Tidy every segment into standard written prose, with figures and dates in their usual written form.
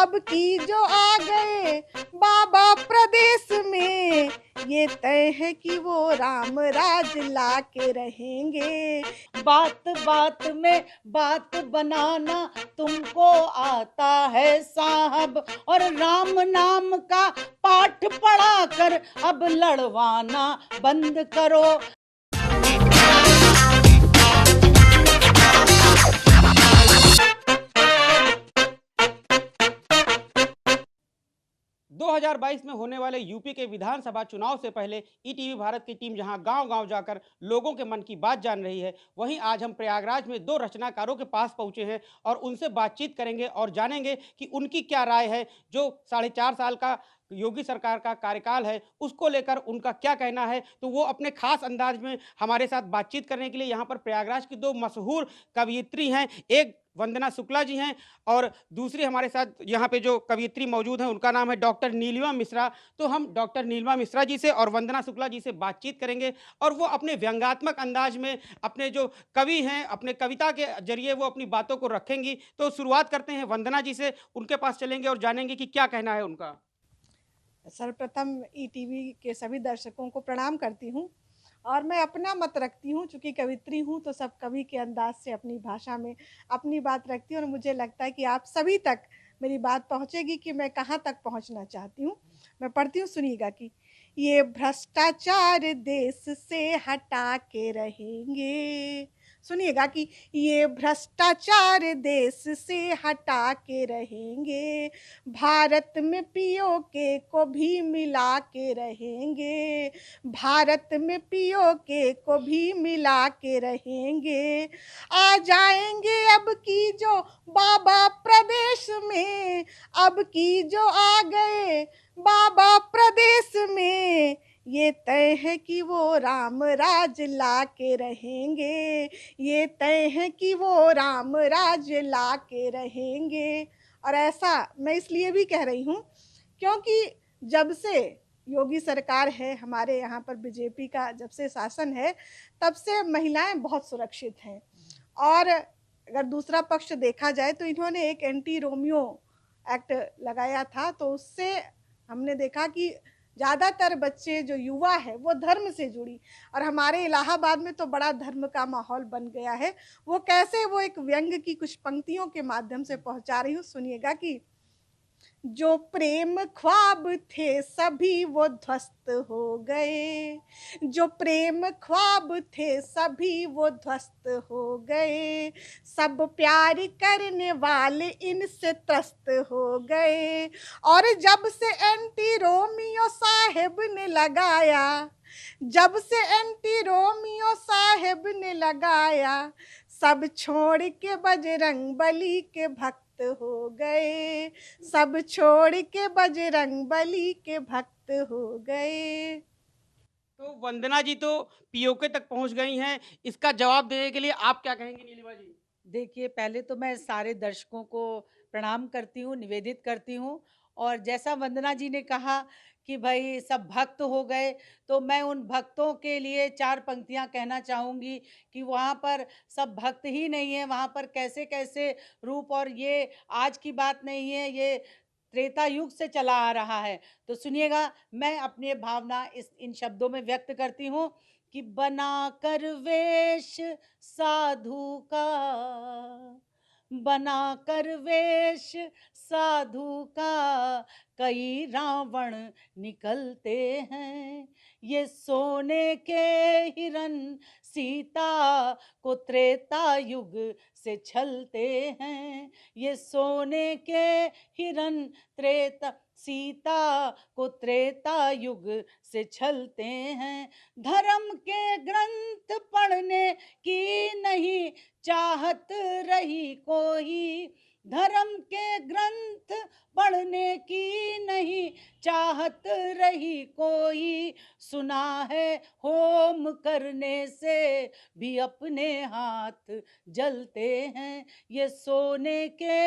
अब की जो आ गए बाबा प्रदेश में, ये तय है कि वो राम राज ला के रहेंगे। बात बात में बात बनाना तुमको आता है साहब, और राम नाम का पाठ पढ़ा कर अब लड़वाना बंद करो। 2022 में होने वाले यूपी के विधानसभा चुनाव से पहले ईटीवी भारत की टीम जहां गांव-गांव जाकर लोगों के मन की बात जान रही है, वहीं आज हम प्रयागराज में 2 रचनाकारों के पास पहुंचे हैं और उनसे बातचीत करेंगे और जानेंगे कि उनकी क्या राय है। जो 4.5 साल का योगी सरकार का कार्यकाल है, उसको लेकर उनका क्या कहना है। तो वो अपने खास अंदाज में हमारे साथ बातचीत करने के लिए यहाँ पर प्रयागराज की 2 मशहूर कवयित्री हैं, एक वंदना शुक्ला जी हैं और दूसरी हमारे साथ यहाँ पे जो कवयित्री मौजूद हैं, उनका नाम है डॉक्टर नीलिमा मिश्रा। तो हम डॉक्टर नीलिमा मिश्रा जी से और वंदना शुक्ला जी से बातचीत करेंगे और वो अपने व्यंग्यात्मक अंदाज में अपने जो कवि हैं, अपने कविता के ज़रिए वो अपनी बातों को रखेंगी। तो शुरुआत करते हैं वंदना जी से, उनके पास चलेंगे और जानेंगे कि क्या कहना है उनका। सर्वप्रथम ईटीवी के सभी दर्शकों को प्रणाम करती हूँ और मैं अपना मत रखती हूँ, चूँकि कवित्री हूँ तो सब कवि के अंदाज से अपनी भाषा में अपनी बात रखती हूँ और मुझे लगता है कि आप सभी तक मेरी बात पहुँचेगी कि मैं कहाँ तक पहुँचना चाहती हूँ। मैं पढ़ती हूँ, सुनिएगा कि ये भ्रष्टाचार देश से हटा के रहेंगे। सुनिएगा कि ये भ्रष्टाचार देश से हटा के रहेंगे, भारत में पीओके को भी मिला के रहेंगे, भारत में पीओके को भी मिला के रहेंगे। आ जाएंगे अब की जो बाबा प्रदेश में, अब की जो आ गए बाबा प्रदेश में, ये तय है कि वो राम राज ला के रहेंगे, ये तय है कि वो राम राज ला के रहेंगे। और ऐसा मैं इसलिए भी कह रही हूँ क्योंकि जब से योगी सरकार है, हमारे यहाँ पर बीजेपी का जब से शासन है, तब से महिलाएं बहुत सुरक्षित हैं। और अगर दूसरा पक्ष देखा जाए तो इन्होंने एक एंटी रोमियो एक्ट लगाया था, तो उससे हमने देखा कि ज़्यादातर बच्चे जो युवा है वो धर्म से जुड़ी, और हमारे इलाहाबाद में तो बड़ा धर्म का माहौल बन गया है। वो कैसे, वो एक व्यंग की कुछ पंक्तियों के माध्यम से पहुंचा रही हूँ, सुनिएगा कि जो प्रेम ख्वाब थे सभी वो ध्वस्त हो गए, जो प्रेम ख्वाब थे सभी वो ध्वस्त हो गए, सब प्यार करने वाले इनसे त्रस्त हो गए। और जब से एंटी रोमियो साहेब ने लगाया, जब से एंटी रोमियो साहेब ने लगाया, सब छोड़ के बजरंग बली के भक्त हो गए, सब छोड़ के बजरंग बली के भक्त हो गए। तो वंदना जी तो पीओके तक पहुँच गई हैं, इसका जवाब देने के लिए आप क्या कहेंगी नीलिमा जी? देखिए, पहले तो मैं सारे दर्शकों को प्रणाम करती हूँ, निवेदित करती हूँ। और जैसा वंदना जी ने कहा कि भई सब भक्त हो गए, तो मैं उन भक्तों के लिए 4 पंक्तियाँ कहना चाहूँगी कि वहाँ पर सब भक्त ही नहीं है, वहाँ पर कैसे-कैसे रूप, और ये आज की बात नहीं है, ये त्रेता युग से चला आ रहा है। तो सुनिएगा, मैं अपनी भावना इन शब्दों में व्यक्त करती हूँ कि बनाकर वेश साधु का, बनाकर वेश साधु का, कई रावण निकलते हैं। ये सोने के हिरन सीता को त्रेता युग से छलते हैं। ये सोने के हिरन त्रेता सीता को त्रेता युग से छलते हैं। धर्म के ग्रंथ पढ़ने की नहीं चाहत रही कोई, धर्म के ग्रंथ पढ़ने की नहीं चाहत रही कोई, सुना है होम करने से भी अपने हाथ जलते हैं। ये सोने के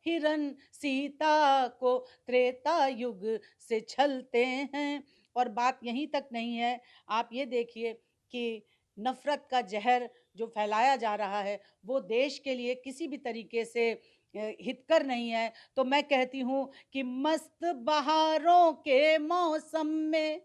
हिरन सीता को त्रेता युग से छलते हैं। और बात यहीं तक नहीं है, आप ये देखिए कि नफ़रत का ज़हर जो फैलाया जा रहा है वो देश के लिए किसी भी तरीके से हितकर नहीं है। तो मैं कहती हूँ कि मस्त बहारों के मौसम में,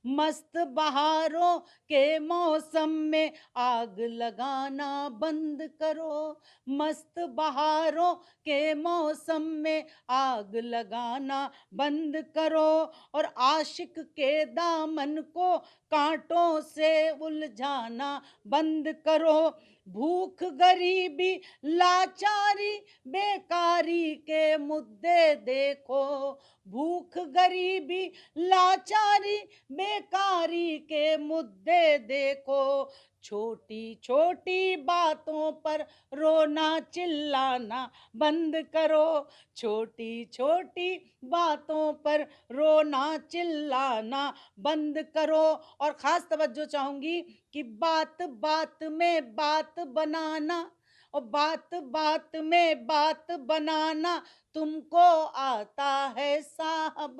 मस्त बहारों के मौसम में आग लगाना बंद करो, मस्त बहारों के मौसम में आग लगाना बंद करो, और आशिक के दामन को कांटों से उलझाना बंद करो। भूख गरीबी लाचारी बेकारी के मुद्दे देखो, भूख गरीबी लाचारी बेकारी के मुद्दे देखो, छोटी छोटी बातों पर रोना चिल्लाना बंद करो, छोटी छोटी बातों पर रोना चिल्लाना बंद करो। और खास तवज्जो चाहूंगी कि बात बात में बात बनाना, और बात बात में बात बनाना तुमको आता है साहब,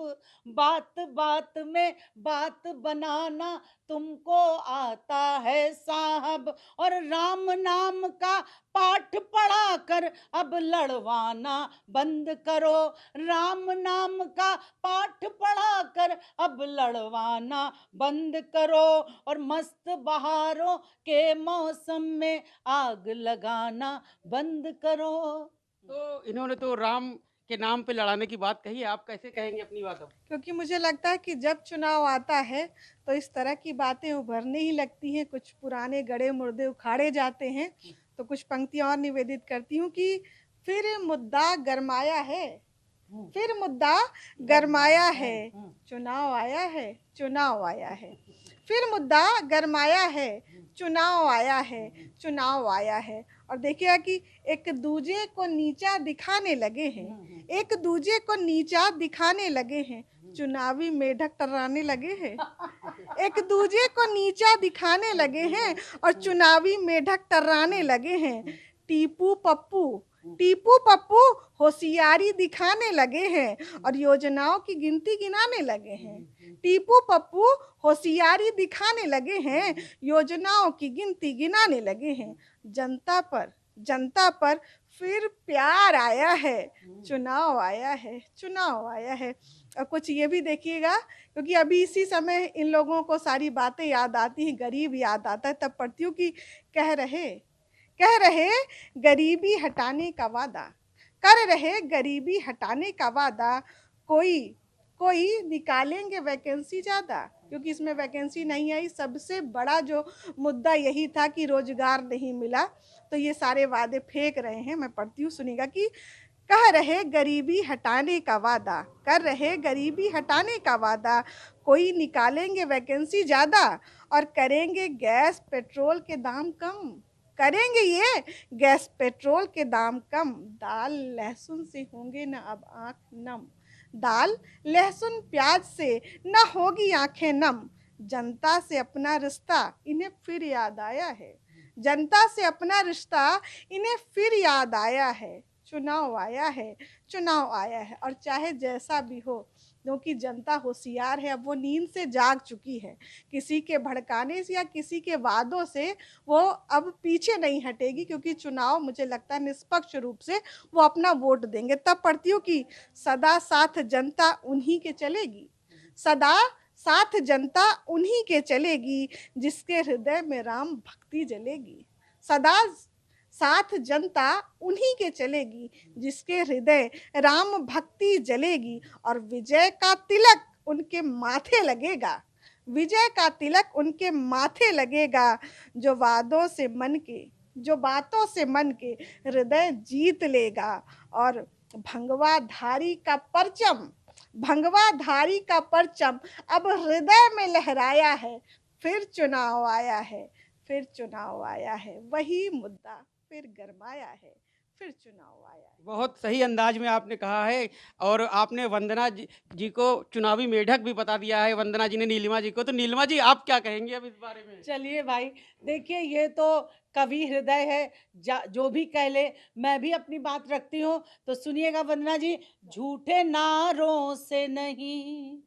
बात बात में बात बनाना तुमको आता है साहब। और राम नाम का पाठ पढ़ा कर अब लड़वाना बंद करो, राम नाम का पाठ पढ़ा कर अब लड़वाना बंद करो, और मस्त बहारों के मौसम में आग लगाना बंद करो। तो इन्होंने तो राम के नाम पे लड़ाने की बात कही है, आप कैसे कहेंगे अपनी बात अब? क्योंकि मुझे लगता है कि जब चुनाव आता है तो इस तरह की बातें उभरने ही लगती हैं, कुछ पुराने गड़े मुर्दे उखाड़े जाते हैं। तो कुछ पंक्तियां और निवेदित करती हूँ कि फिर मुद्दा गरमाया है, फिर मुद्दा गरमाया है, चुनाव आया है, चुनाव आया है, फिर मुद्दा गरमाया है, चुनाव आया है, चुनाव आया है। और देखिएगा कि एक दूजे को नीचा दिखाने लगे हैं, एक दूजे को नीचा दिखाने लगे हैं, चुनावी मेढक टर्राने लगे हैं, एक दूजे को नीचा दिखाने लगे हैं और चुनावी मेढक टर्राने लगे हैं। टीपू पप्पू, टीपू पप्पू होशियारी दिखाने लगे हैं और योजनाओं की गिनती गिनाने लगे हैं। टीपू पप्पू होशियारी दिखाने लगे हैं, योजनाओं की गिनती गिनाने लगे हैं। जनता पर फिर प्यार आया है, चुनाव आया है, चुनाव आया है। और कुछ ये भी देखिएगा, क्योंकि अभी इसी समय इन लोगों को सारी बातें याद आती हैं, गरीब याद आता है, तब पढ़ती हूँ कि कह रहे गरीबी हटाने का वादा, कर रहे गरीबी हटाने का वादा, कोई निकालेंगे वैकेंसी ज़्यादा, क्योंकि इसमें वैकेंसी नहीं आई। सबसे बड़ा जो मुद्दा यही था कि रोजगार नहीं मिला, तो ये सारे वादे फेंक रहे हैं। मैं पढ़ती हूँ, सुनिएगा कि कह रहे गरीबी हटाने का वादा, कर रहे गरीबी हटाने का वादा, कोई निकालेंगे वैकेंसी ज़्यादा और करेंगे गैस पेट्रोल के दाम कम, करेंगे ये गैस पेट्रोल के दाम कम। दाल लहसुन से होंगे न अब आँख नम, दाल लहसुन प्याज से न होगी आंखें नम। जनता से अपना रिश्ता इन्हें फिर याद आया है, जनता से अपना रिश्ता इन्हें फिर याद आया है। चुनाव आया है, चुनाव आया है। और चाहे जैसा भी हो, क्योंकि जनता होशियार है, अब वो नींद से जाग चुकी है, किसी के भड़काने से या किसी के वादों से वो अब पीछे नहीं हटेगी, क्योंकि चुनाव मुझे लगता है निष्पक्ष रूप से वो अपना वोट देंगे। तब पढ़ती हूँ कि सदा साथ जनता उन्हीं के चलेगी, सदा साथ जनता उन्हीं के चलेगी, जिसके हृदय में राम भक्ति जलेगी। सदा साथ जनता उन्हीं के चलेगी, जिसके हृदय राम भक्ति जलेगी, और विजय का तिलक उनके माथे लगेगा, विजय का तिलक उनके माथे लगेगा। जो बातों से मन के हृदय जीत लेगा, और भंगवाधारी का परचम अब हृदय में लहराया है। फिर चुनाव आया है, फिर चुनाव आया है, वही मुद्दा फिर गरमाया है, फिर चुनाव आया है। बहुत सही अंदाज में आपने कहा है, और आपने वंदना जी को चुनावी मेढक भी बता दिया है, वंदना जी ने नीलिमा जी को। तो नीलिमा जी, आप क्या कहेंगे अब इस बारे में? चलिए भाई, देखिए ये तो कवि हृदय है, जो भी कह ले। मैं भी अपनी बात रखती हूँ, तो सुनिएगा वंदना जी। झूठे नारों से नहीं,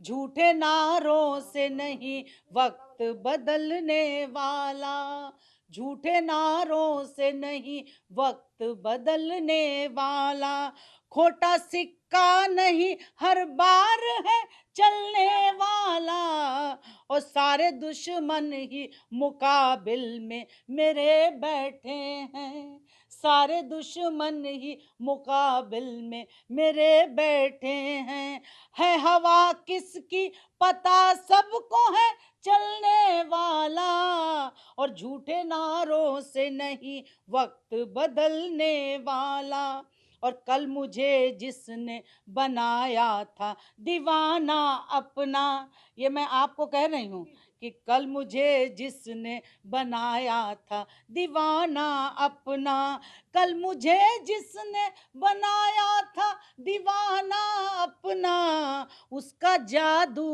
झूठे नारों से नहीं वक्त बदलने वाला, झूठे नारों से नहीं वक्त बदलने वाला, खोटा सिक्का नहीं हर बार है चलने वाला, और सारे दुश्मन ही मुकाबिल में मेरे बैठे हैं, सारे दुश्मन ही मुकाबिल में मेरे बैठे हैं। है हवा किसकी पता सबको है चलने वाला, और झूठे नारों से नहीं वक्त बदलने वाला, और कल मुझे जिसने बनाया था दीवाना अपना, ये मैं आपको कह रही हूँ कि कल मुझे जिसने बनाया था दीवाना अपना, कल मुझे जिसने बनाया था दीवाना अपना, उसका जादू,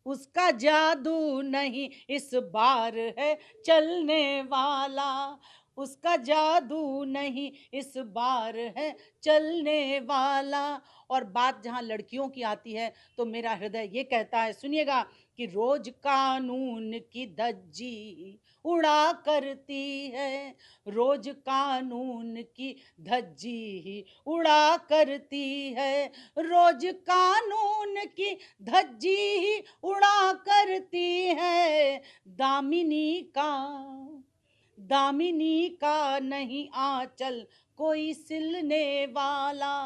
उसका जादू नहीं इस बार है चलने वाला, उसका जादू नहीं इस बार है चलने वाला। और बात जहाँ लड़कियों की आती है तो मेरा हृदय ये कहता है, सुनिएगा, कि रोज कानून की धज्जी उड़ा करती है, रोज कानून की धज्जी उड़ा करती है, रोज कानून की धज्जी उड़ा करती है। दामिनी का नहीं आंचल कोई सिलने वाला,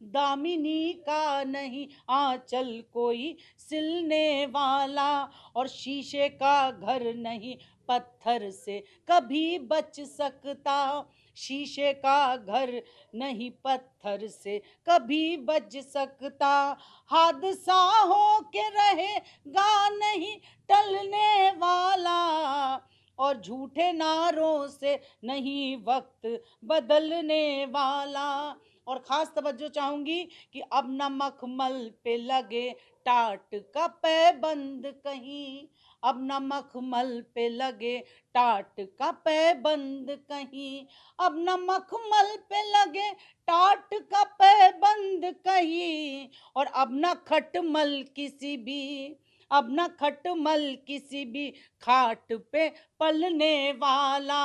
दामिनी का नहीं आंचल कोई सिलने वाला, और शीशे का घर नहीं पत्थर से कभी बच सकता, शीशे का घर नहीं पत्थर से कभी बच सकता, हादसा हो के रहेगा नहीं टलने वाला, और झूठे नारों से नहीं वक्त बदलने वाला। और ख़ास तवज्जो चाहूँगी कि अब न मखमल पे लगे टाट का पैबंद कहीं, अब न मखमल पे लगे टाट का पैबंद कहीं, अब न मखमल पे लगे टाट का पैबंद कहीं, और अब न खटमल किसी भी, अब न खटमल किसी भी खाट पे पलने वाला,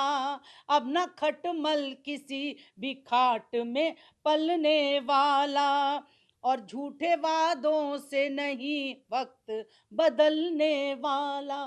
अब न खटमल किसी भी खाट में पलने वाला, और झूठे वादों से नहीं वक्त बदलने वाला,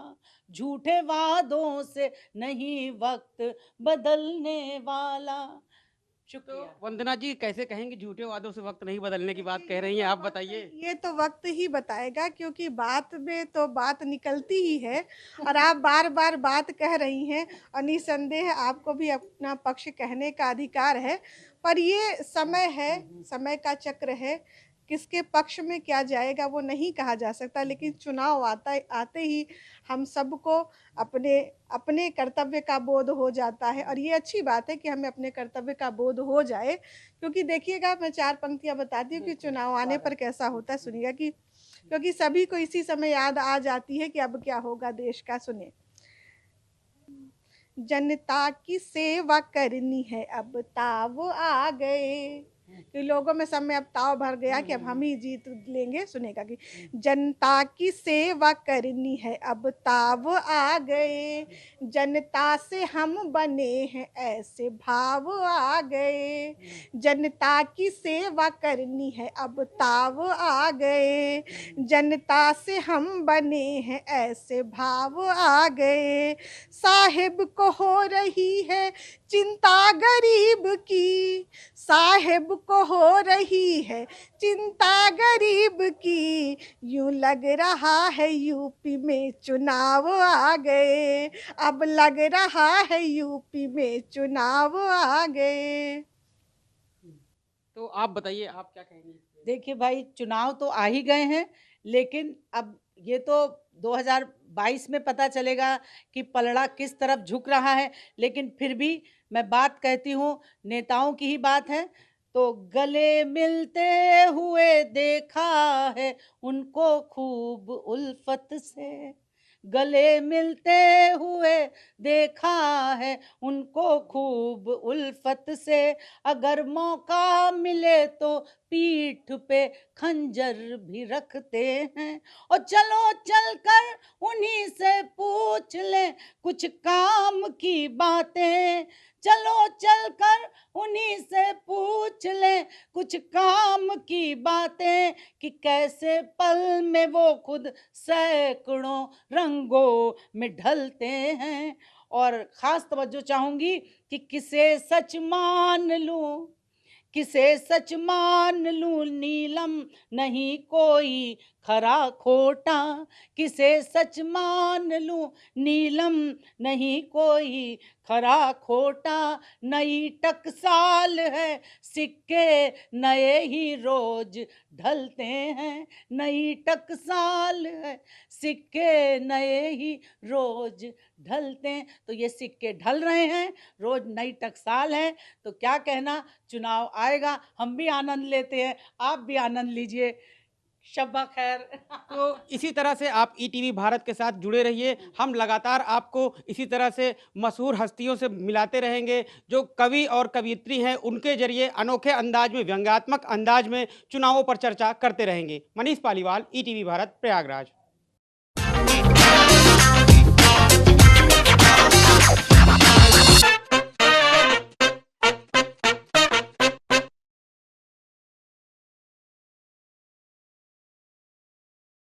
झूठे वादों से नहीं वक्त बदलने वाला। तो शुक्रिया। वंदना जी कैसे कहेंगे झूठे वादों से वक्त नहीं बदलने की बात कह रही हैं, आप बताइए। ये तो वक्त ही बताएगा, क्योंकि बात में तो बात निकलती ही है और आप बार बार बात कह रही हैं और निसंदेह आपको भी अपना पक्ष कहने का अधिकार है, पर ये समय है, समय का चक्र है, किसके पक्ष में क्या जाएगा वो नहीं कहा जा सकता, लेकिन चुनाव आते ही हम सबको अपने अपने कर्तव्य का बोध हो जाता है और ये अच्छी बात है कि हमें अपने कर्तव्य का बोध हो जाए। क्योंकि देखिएगा, मैं 4 पंक्तियाँ बताती हूँ कि चुनाव आने पर कैसा होता है, सुनिएगा कि क्योंकि सभी को इसी समय याद आ जाती है कि अब क्या होगा देश का। सुने, जनता की सेवा करनी है अब ताव आ गए, कि लोगों में सब में अब ताव भर गया कि अब हम ही जीत लेंगे। सुनेगा कि जनता की सेवा करनी है अब ताव आ गए, जनता से हम बने हैं ऐसे भाव आ गए, जनता की सेवा करनी है अब ताव आ गए, जनता से हम बने हैं ऐसे भाव आ गए, साहिब को हो रही है चिंता गरीब की, साहिब को हो रही है चिंता गरीब की, यूं लग रहा है यूपी में चुनाव आ गए, अब लग रहा है यूपी में चुनाव आ गए। तो आप बताइए, आप क्या कहेंगे? देखिए भाई, चुनाव तो आ ही गए हैं, लेकिन अब ये तो 2022 में पता चलेगा कि पलड़ा किस तरफ झुक रहा है, लेकिन फिर भी मैं बात कहती हूँ, नेताओं की ही बात है, तो गले मिलते हुए देखा है उनको खूब उल्फत से, गले मिलते हुए देखा है उनको खूब उल्फत से, अगर मौका मिले तो पीठ पे खंजर भी रखते हैं। और चलो चलकर उन्हीं से पूछ ले कुछ काम की बातें, चलो चलकर उन्हीं से पूछ ले कुछ काम की बातें, कि कैसे पल में वो खुद सैकड़ों रंगों में ढलते हैं। और खास तवज्जो चाहूंगी कि किसे सच मान लूं, किसे सच मान लूं, नीलम नहीं कोई खरा खोटा, किसे सच मान लूं, नीलम नहीं कोई खरा खोटा। नई टकसाल है, सिक्के नए ही रोज ढलते हैं, नई टकसाल है, सिक्के नए ही रोज ढलते हैं। तो ये सिक्के ढल रहे हैं, रोज नई टकसाल है, तो क्या कहना, चुनाव आएगा, हम भी आनंद लेते हैं, आप भी आनंद लीजिए। शब्बा खैर। तो इसी तरह से आप ईटीवी भारत के साथ जुड़े रहिए। हम लगातार आपको इसी तरह से मशहूर हस्तियों से मिलाते रहेंगे, जो कवि और कवयित्री हैं, उनके ज़रिए अनोखे अंदाज में, व्यंग्यात्मक अंदाज में चुनावों पर चर्चा करते रहेंगे। मनीष पालीवाल, ईटीवी भारत, प्रयागराज।